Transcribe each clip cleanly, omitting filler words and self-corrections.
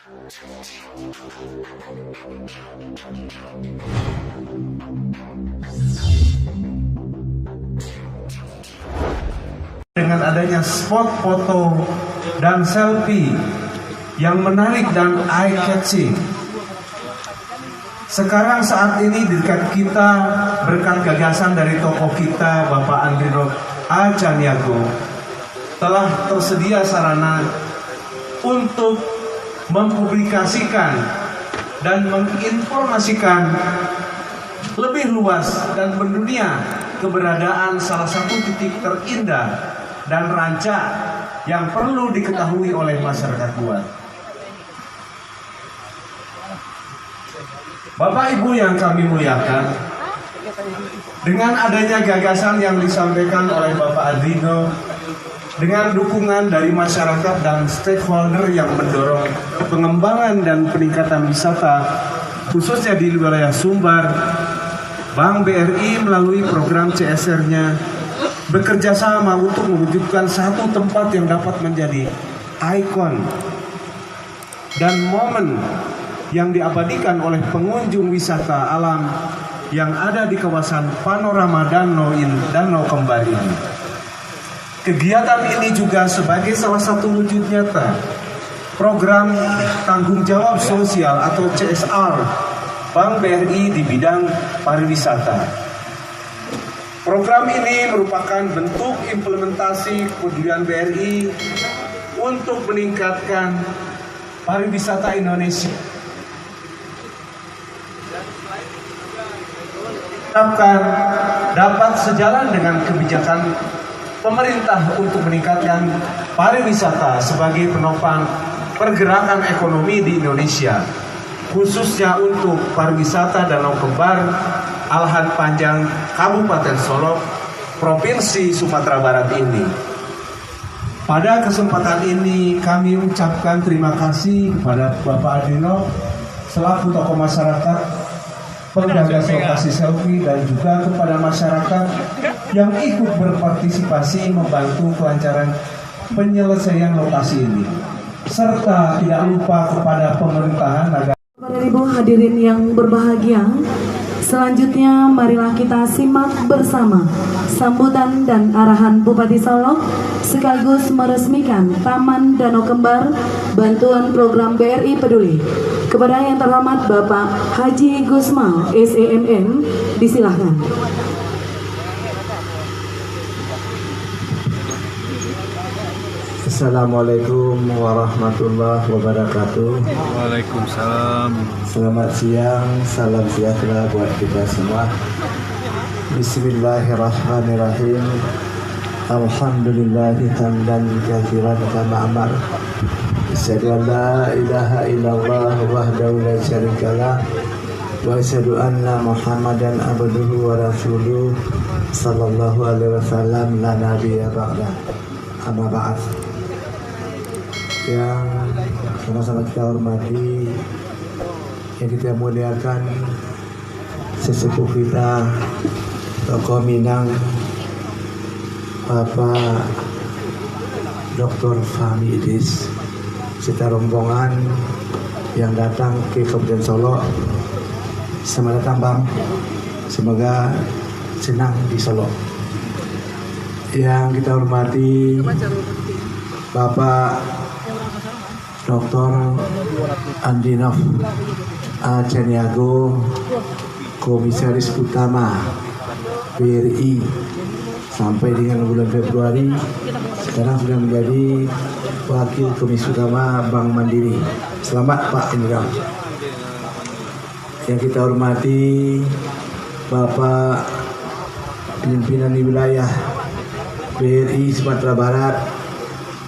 Dengan adanya spot foto dan selfie yang menarik dan eye-catching. Sekarang saat ini di dekat kita berkat gagasan dari tokoh kita Bapak Andrino A. Caniago telah tersedia sarana untuk mempublikasikan dan menginformasikan lebih luas dan mendunia keberadaan salah satu titik terindah dan rancak yang perlu diketahui oleh masyarakat luas. Bapak Ibu yang kami muliakan, dengan adanya gagasan yang disampaikan oleh Bapak Andrino, dengan dukungan dari masyarakat dan stakeholder yang mendorong pengembangan dan peningkatan wisata, khususnya di wilayah Sumbar, Bank BRI melalui program CSR-nya bekerja sama untuk mewujudkan satu tempat yang dapat menjadi ikon dan momen yang diabadikan oleh pengunjung wisata alam yang ada di kawasan panorama Danau Kembar ini. Kegiatan ini juga sebagai salah satu wujud nyata program tanggung jawab sosial atau CSR Bank BRI di bidang pariwisata. Program ini merupakan bentuk implementasi kepedulian BRI untuk meningkatkan pariwisata Indonesia. Dapat sejalan dengan kebijakan pemerintah untuk meningkatkan pariwisata sebagai penopang pergerakan ekonomi di Indonesia, khususnya untuk pariwisata Danau Kembar, Alhan Panjang, Kabupaten Solok, Provinsi Sumatera Barat ini. Pada kesempatan ini kami ucapkan terima kasih kepada Bapak Andrino selaku tokoh masyarakat, penggagas lokasi selfie, dan juga kepada masyarakat yang ikut berpartisipasi membantu kelancaran penyelesaian lokasi ini, serta tidak lupa kepada pemerintahan negara. Bapak Ibu hadirin yang berbahagia, selanjutnya marilah kita simak bersama sambutan dan arahan Bupati Solok sekaligus meresmikan Taman Danau Kembar bantuan program BRI Peduli. Kepada yang terhormat Bapak Haji Gusmal, SEMN, disilahkan. Assalamualaikum warahmatullahi wabarakatuh. Waalaikumsalam. Selamat siang, salam sejahtera buat kita semua. Bismillahirrahmanirrahim. Alhamdulillahi hamdan katsiran kama amar. Asyhadu an la ilaha illallah wahdahu la syarikalah wa asyhadu anna Muhammadan abduhu wa rasuluh sallallahu alaihi wasallam la nabiyya ba'da. Amma ba'd. Yang sama-sama kita hormati, yang kita muliakan sesepuh kita, tokoh Minang, Bapak Dr. Fahmi Idris, serta rombongan yang datang ke Kabupaten Solok. Selamat datang Bang, semoga senang di Solok. Yang kita hormati Bapak Dr. Andrino A. Caniago, Komisaris Utama BRI sampai dengan bulan Februari, sekarang sudah menjadi Wakil Komisi Utama Bank Mandiri. Selamat Pak Indra. Yang kita hormati Bapak Pimpinan di wilayah BRI Sumatera Barat,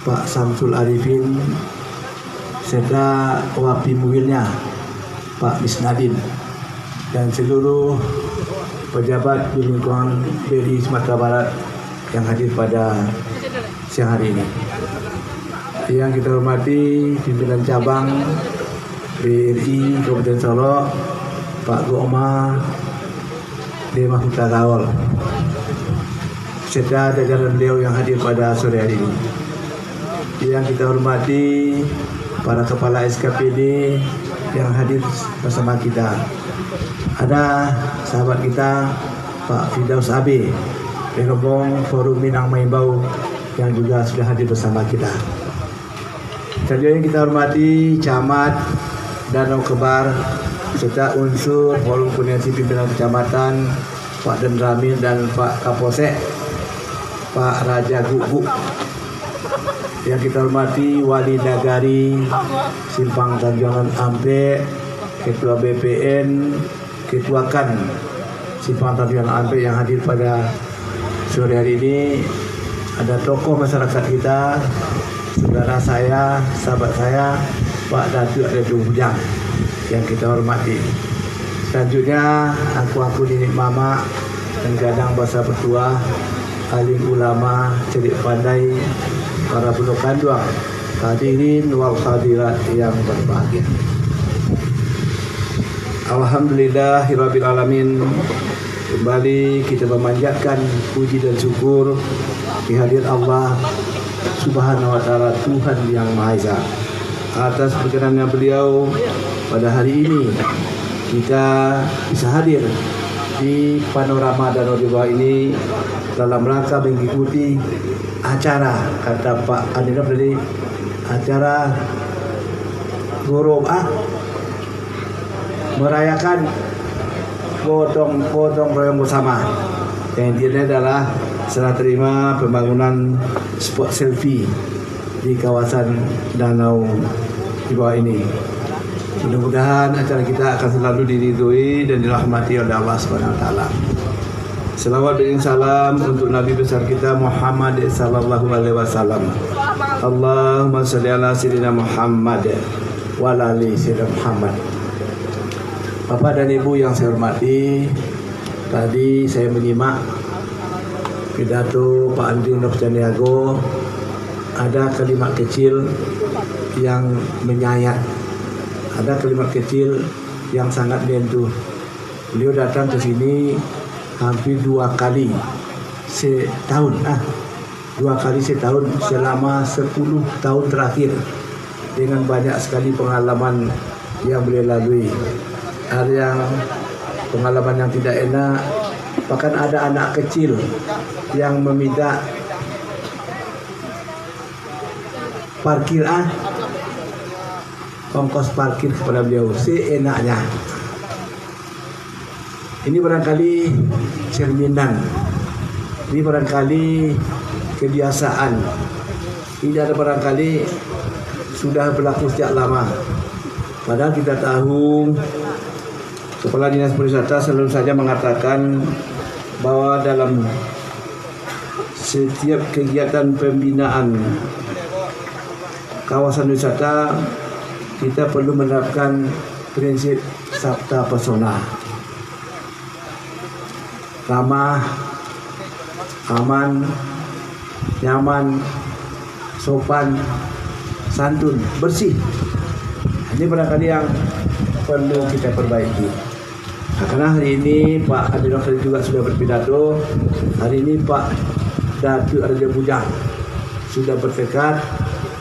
Pak Samsul Arifin, serta Wapi Muhilnya Pak Misnadin, dan seluruh pejabat di lingkungan BRI Sumatera Barat yang hadir pada siang hari ini. Yang kita hormati pimpinan cabang BRI Kabupaten Solok, Pak Goma Demah Putra Kawal, serta jajaran beliau yang hadir pada sore hari ini. Yang kita hormati para kepala SKPD yang hadir bersama kita. Ada sahabat kita Pak Firdaus Abe, Pengebong Forum Minang Maimbau yang juga sudah hadir bersama kita. Selanjutnya kita hormati Camat Danau Kebar serta unsur Forum Koordinasi Pimpinan Kecamatan Pak Den Ramil dan Pak Kapolsek Pak Raja Guguk. Yang kita hormati Wali Nagari Simpang Tanjungan Ampe, Ketua BPN, Ketua KAN Simpang Tanjungan Ampe yang hadir pada sore hari ini. Ada tokoh masyarakat kita, saudara saya, sahabat saya, Pak Datuk Redu Bujang yang kita hormati. Selanjutnya aku Nenek Mama dan Gadang Bahasa Petua, alim ulama, celik pandai, para penduduk Kanduang, hadirin wal hadirat yang berbahagia. Alhamdulillahirabbil alamin. Kembali kita memanjatkan puji dan syukur kehadirat Allah Subhanahu wa taala, Tuhan yang Maha Esa, atas perkenannya beliau pada hari ini kita bisa hadir di panorama Danau di Bawah ini dalam rangka mengikuti acara, kata Pak Andina tadi, acara merayakan gotong royong bersama. Yang intinya adalah serah terima pembangunan spot selfie di kawasan Danau di Bawah ini. Mudah-mudahan acara kita akan selalu diridhoi dan dirahmati oleh Allah Subhanahu wa taala. Selawat dan salam untuk Nabi besar kita Muhammad sallallahu alaihi wasallam. Allahumma shalli ala sayyidina Muhammad wa ala ali sayyidina Muhammad. Bapak dan Ibu yang saya hormati, tadi saya menyimak pidato Pak Andri Nurjaniago. Ada kalimat kecil yang menyayat, ada kalimat kecil yang sangat menyentuh. Beliau datang ke sini hampir 2 kali setahun, 2 kali setahun selama 10 tahun terakhir, dengan banyak sekali pengalaman yang beliau lalui. Ada yang pengalaman yang tidak enak, bahkan ada anak kecil yang meminta parkir, ongkos parkir kepada beliau seenaknya. Ini barangkali cerminan, ini barangkali kebiasaan, ini ada barangkali sudah berlaku sejak lama. Padahal kita tahu Kepala Dinas Pariwisata selalu saja mengatakan bahwa dalam setiap kegiatan pembinaan kawasan wisata kita perlu menerapkan prinsip sabta pesona: ramah, aman, nyaman, sopan, santun, bersih. Ini barangkali yang perlu kita perbaiki. Karena hari ini Pak Adi Novel juga sudah berpidato. Hari ini Pak Datuk Raja Bujang sudah bertekad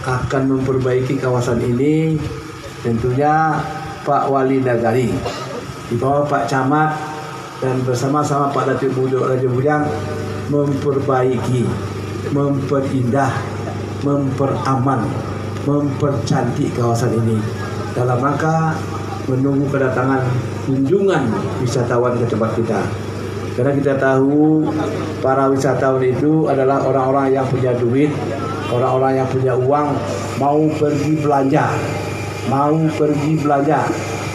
akan memperbaiki kawasan ini. Tentunya Pak Wali Nagari di bawah Pak Camat dan bersama-sama Pak Datuk Raja Bujang memperbaiki, memperindah, memperaman, mempercantik kawasan ini dalam rangka menunggu kedatangan kunjungan wisatawan ke tempat kita. Karena kita tahu para wisatawan itu adalah orang-orang yang punya duit, orang-orang yang punya uang, mau pergi belanja.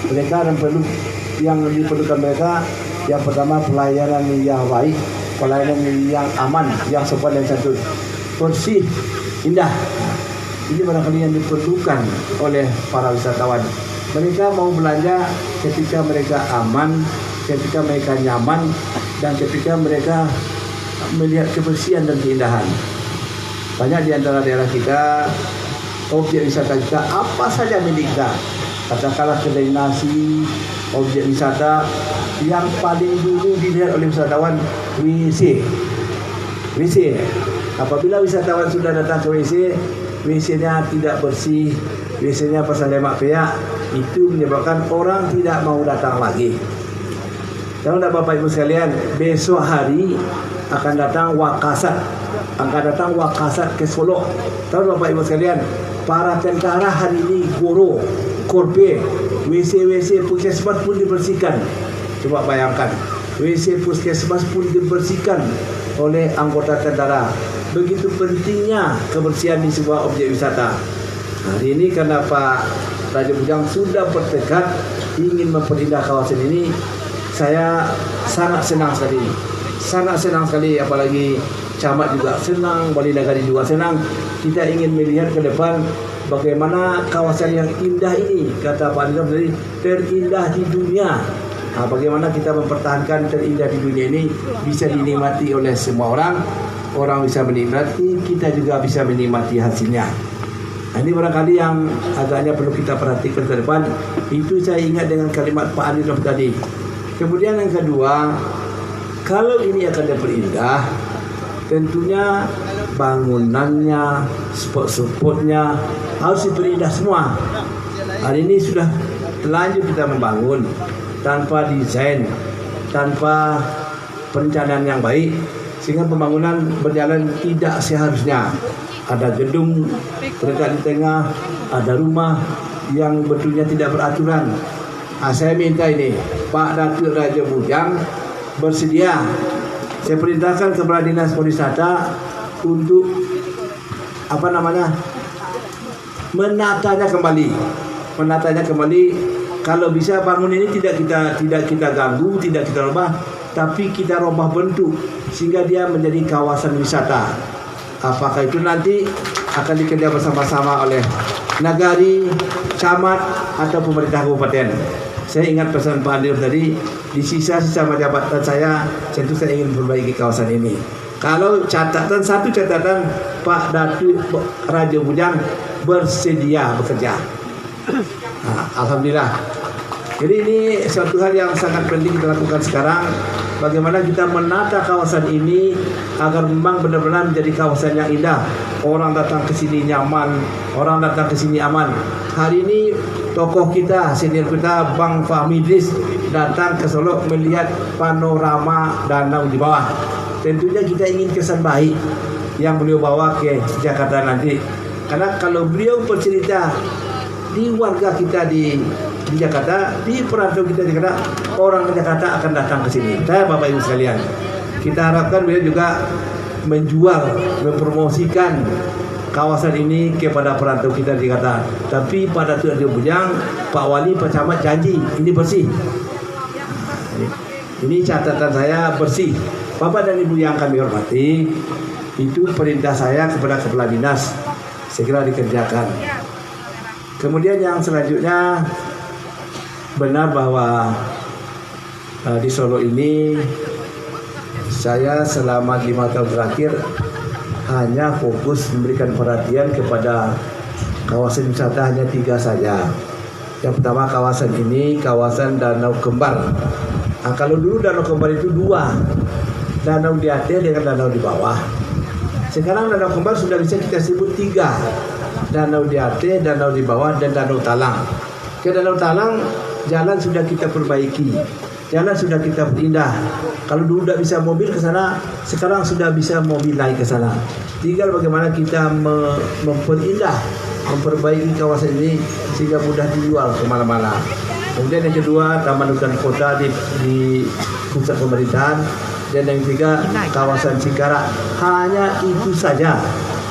Mereka yang diperlukan mereka, yang pertama pelayanan yang baik, pelayanan yang aman, yang sopan dan santun, bersih, indah. Ini barangkali yang diperlukan oleh para wisatawan. Mereka mau belanja ketika mereka aman, ketika mereka nyaman, dan ketika mereka melihat kebersihan dan keindahan. Banyak di antara daerah kita, objek wisata kita apa saja milik kita. Katakanlah kedai nasi, objek wisata yang paling dulu dilihat oleh wisatawan, WC. Apabila wisatawan sudah datang ke WC-nya tidak bersih, biasanya pasal lemak peak itu menyebabkan orang tidak mau datang lagi. Tahu tak Bapak Ibu sekalian, besok hari akan datang Wakasat ke Solo. Tahu Bapak Ibu sekalian, para tentara hari ini goro, korbe, WC puskesmas pun dibersihkan. Coba bayangkan, WC puskesmas pun dibersihkan oleh anggota tentara. Begitu pentingnya kebersihan di sebuah objek wisata. Hari ini karena Pak Raja Bujang sudah bertekad ingin memperindah kawasan ini, saya sangat senang sekali, apalagi camat juga senang, wali nagari juga senang. Kita ingin melihat ke depan bagaimana kawasan yang indah ini, kata Pak Nizam tadi, terindah di dunia. Nah, bagaimana kita mempertahankan terindah di dunia ini bisa dinikmati oleh semua orang bisa menikmati, kita juga bisa menikmati hasilnya. Nah, ini barangkali yang agaknya perlu kita perhatikan ke depan. Itu saya ingat dengan kalimat Pak Nizam tadi. Kemudian yang kedua, kalau ini akan diperindah, tentunya bangunannya, spot-spotnya harus diperindah semua. Hari ini sudah terlanjur kita membangun tanpa desain, tanpa perencanaan yang baik, sehingga pembangunan berjalan tidak seharusnya. Ada gedung terdekat di tengah, ada rumah yang betulnya tidak beraturan. Saya minta ini Pak Datuk Raja Bujang bersedia, saya perintahkan kepada Dinas Pariwisata untuk menatanya kembali. Kalau bisa bangun ini tidak kita ganggu, tidak kita rubah, tapi kita rubah bentuk sehingga dia menjadi kawasan wisata. Apakah itu nanti akan dikerja bersama-sama oleh nagari, camat atau pemerintah kabupaten. Saya ingat pesan Pak Andir tadi, di sisa-sisa jabatan saya, tentu saya ingin memperbaiki kawasan ini. Kalau satu catatan, Pak Datuk Raja Bujang bersedia bekerja. Nah, alhamdulillah. Jadi ini suatu hal yang sangat penting kita lakukan sekarang. Bagaimana kita menata kawasan ini agar memang benar-benar menjadi kawasan yang indah. Orang datang ke sini nyaman, orang datang ke sini aman. Hari ini tokoh kita, senior kita, Bang Fahmi Idris datang ke Solo melihat panorama danau di bawah. Tentunya kita ingin kesan baik yang beliau bawa ke Jakarta nanti. Karena kalau beliau bercerita di warga kita di Jakarta, di perantau kita di Jakarta, orang ke Jakarta akan datang ke sini. Bapak Ibu sekalian, kita harapkan beliau juga menjual, mempromosikan kawasan ini kepada perantau kita di Jakarta. Tapi pada Datuk Raja Bujang, Pak Wali, Pak Camat janji ini bersih. Ini catatan saya bersih. Bapak dan Ibu yang kami hormati, itu perintah saya kepada kepala dinas, segera dikerjakan. Kemudian yang selanjutnya, benar bahwa di Solo ini saya selama 5 tahun terakhir hanya fokus memberikan perhatian kepada kawasan wisata hanya 3 saja. Yang pertama kawasan ini, kawasan Danau Kembar. Nah, kalau dulu Danau Kembar itu 2, danau di atas dengan danau di bawah. Sekarang Danau Kembar sudah bisa kita sebut 3, danau di atas, danau di bawah, dan Danau Talang. Ke Danau Talang jalan sudah kita perbaiki, jalan sudah kita perindah. Kalau dulu tidak bisa mobil ke sana, sekarang sudah bisa mobil naik ke sana. Tinggal bagaimana kita memperindah, memperbaiki kawasan ini sehingga mudah dijual kemana-mana. Kemudian yang kedua, taman hutan kota di pusat pemerintahan. Dan yang ketiga, kawasan Cikarang. Hanya itu saja,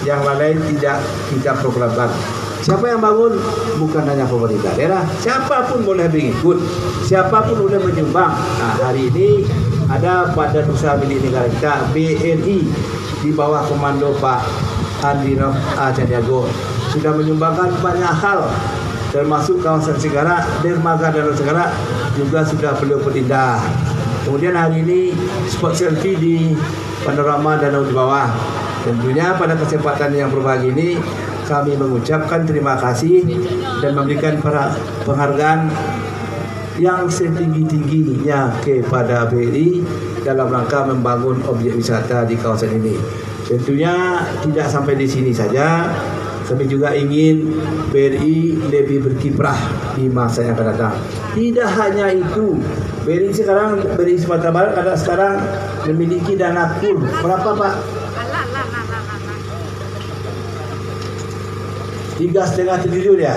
yang lain tidak kita programkan. Siapa yang bangun? Bukan hanya pemerintah daerah, siapapun boleh mengikut, siapapun boleh menyumbang. Nah, hari ini ada Badan Usaha Milik Negara kita, BNI, di bawah komando Pak Andino Caniago, sudah menyumbangkan banyak hal, termasuk kawasan Cikarang, dermaga Danau Cikarang juga sudah beliau perindah. Kemudian hari ini spot selfie di panorama danau di bawah. Tentunya pada kesempatan yang berbahagia ini kami mengucapkan terima kasih dan memberikan penghargaan yang setinggi-tingginya kepada BRI dalam rangka membangun objek wisata di kawasan ini. Tentunya tidak sampai di sini saja. kami juga ingin BRI lebih berkiprah di masa yang akan datang. Tidak hanya itu, BRI sekarang, BRI Sumatera Barat ada sekarang memiliki dana KUR. Berapa Pak? 3,5 triliun ya.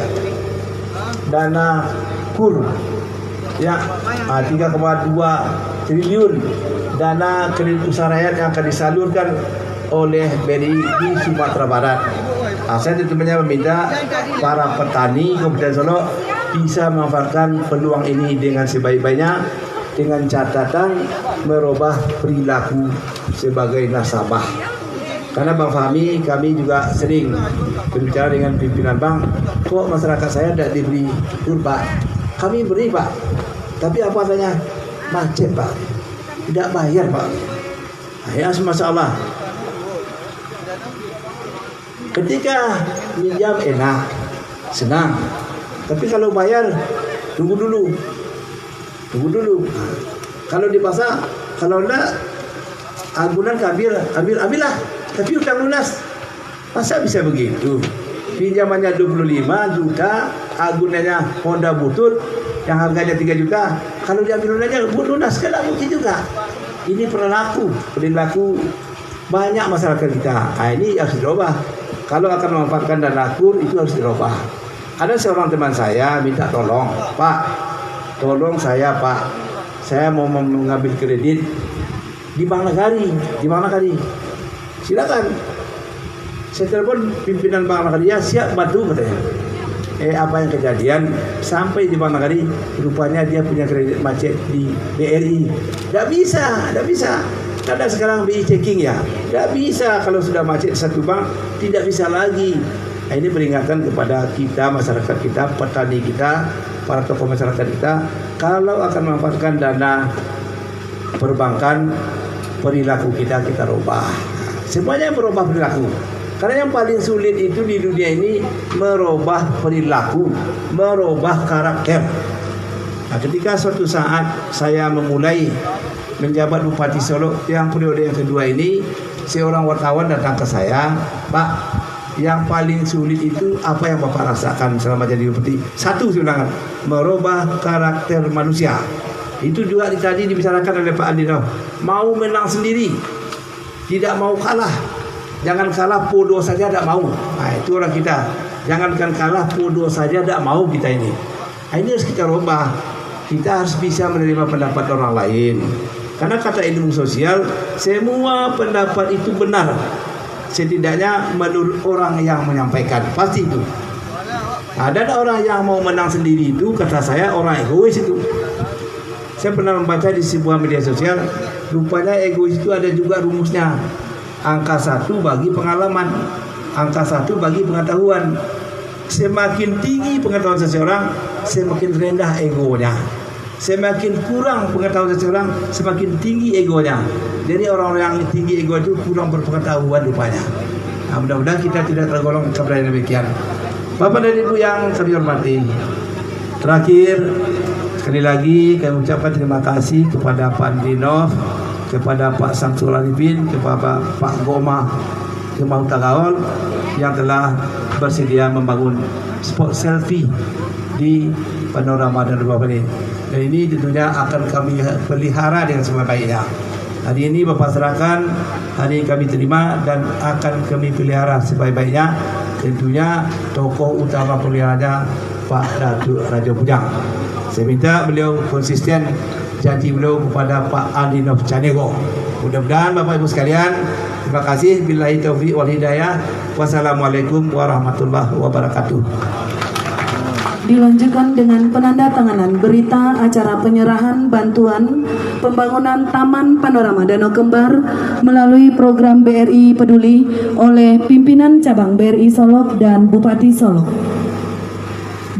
Dana KUR ya, 3,2 triliun dana kredit usaha rakyat yang akan disalurkan oleh BRI di Sumatera Barat. Saya tentunya meminta para petani Kabupaten Solo bisa memanfaatkan peluang ini dengan sebaik-baiknya, dengan catatan merubah perilaku sebagai nasabah. Karena Bang Fahmi, kami juga sering berbicara dengan pimpinan bank, kok masyarakat saya tidak diberi KUR Pak? Kami beri Pak, tapi apa adanya? Macet Pak, tidak bayar Pak. Ya Masya Allah. Ketika minjam enak, senang, tapi kalau bayar tunggu dulu. Kalau di pasar, kalau enggak agunan ambillah, tapi utang lunas. Masa bisa begitu? Pinjamannya 25 juta, agunannya Honda Butut yang harganya 3 juta. Kalau diambil lunasnya lunas, kan mungkin juga. Ini perilaku banyak masyarakat kita. Nah, ini harus dirubah. Kalau akan memanfaatkan dana KUR itu harus dirubah. Ada seorang teman saya minta tolong, Pak, tolong saya Pak, saya mau mengambil kredit di Bank Nagari. Silakan. Saya telepon pimpinan Bank Nagari, ya siap bantu katanya. Apa yang kejadian sampai di Bank Nagari, rupanya dia punya kredit macet di BRI. Tidak bisa. Karena sekarang BI checking ya, tidak bisa kalau sudah macet satu bank, tidak bisa lagi. Nah, ini peringatan kepada kita, masyarakat kita, petani kita, para tokoh masyarakat kita, kalau akan memanfaatkan dana perbankan, perilaku kita rubah. Semuanya merubah perilaku. Karena yang paling sulit itu di dunia ini merubah perilaku, merubah karakter. Nah, ketika suatu saat saya memulai menjabat Bupati Solo yang periode yang kedua ini, seorang wartawan datang ke saya, Pak, yang paling sulit itu apa yang Bapak rasakan selama jadi Bupati? Satu, saya bilang, merubah karakter manusia. Itu juga tadi dibicarakan oleh Pak Andino, mau menang sendiri, tidak mau kalah. Jangan kalah podo saja tidak mau. Nah, itu orang kita. Jangankan kalah podo saja tidak mau kita ini. Nah, ini harus kita rubah. Kita harus bisa menerima pendapat orang lain. Karena kata ilmu sosial, semua pendapat itu benar. Setidaknya menurut orang yang menyampaikan. Pasti itu. Ada orang yang mau menang sendiri itu, kata saya orang egois itu. Saya pernah membaca di sebuah media sosial, rupanya egois itu ada juga rumusnya. Angka 1 bagi pengalaman, angka 1 bagi pengetahuan. Semakin tinggi pengetahuan seseorang, semakin rendah egonya. Semakin kurang pengetahuan seseorang, semakin tinggi egonya. Jadi orang-orang yang tinggi ego itu kurang berpengetahuan rupanya. Nah, mudah-mudahan kita tidak tergolong kepada demikian. Bapak dan Ibu yang kami hormati, terakhir sekali lagi kami ucapkan terima kasih kepada Pak Andino, kepada Pak Samsul Arifin, kepada Pak Goma Kemautagaon yang telah bersedia membangun spot selfie di panorama dan rumah ini. Dan ini tentunya akan kami pelihara dengan sebaik-baiknya. Hari ini Bapak serahkan, hari ini kami terima dan akan kami pelihara sebaik-baiknya. Tentunya tokoh utama peliharaannya Pak Datuk Raja Bujang. Saya minta beliau konsisten janji beliau kepada Pak Andino Canego. Mudah-mudahan Bapak Ibu sekalian, terima kasih. Billahi taufiq wal hidayah. Wassalamualaikum warahmatullahi wabarakatuh. Dilanjutkan dengan penandatanganan berita acara penyerahan bantuan pembangunan Taman Panorama Danau Kembar melalui program BRI Peduli oleh pimpinan cabang BRI Solo dan Bupati Solo.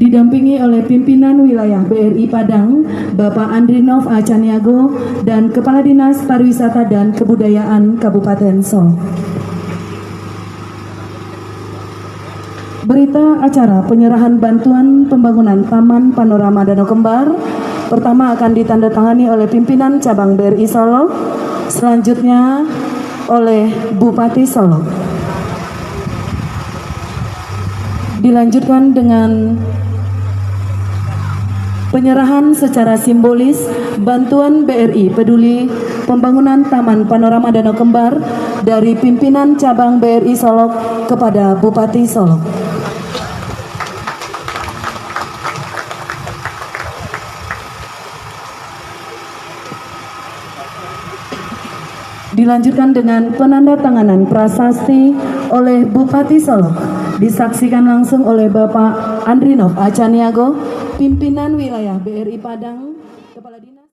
Didampingi oleh pimpinan wilayah BRI Padang, Bapak Andrinov Acaniago, dan Kepala Dinas Pariwisata dan Kebudayaan Kabupaten Solo. Berita acara penyerahan bantuan pembangunan Taman Panorama Danau Kembar pertama akan ditandatangani oleh pimpinan cabang BRI Solo, selanjutnya oleh Bupati Solo. Dilanjutkan dengan penyerahan secara simbolis bantuan BRI Peduli pembangunan Taman Panorama Danau Kembar dari pimpinan cabang BRI Solok kepada Bupati Solok. Dilanjutkan dengan penandatanganan prasasti oleh Bupati Solok, disaksikan langsung oleh Bapak Andrinov Acaniago, pimpinan wilayah BRI Padang.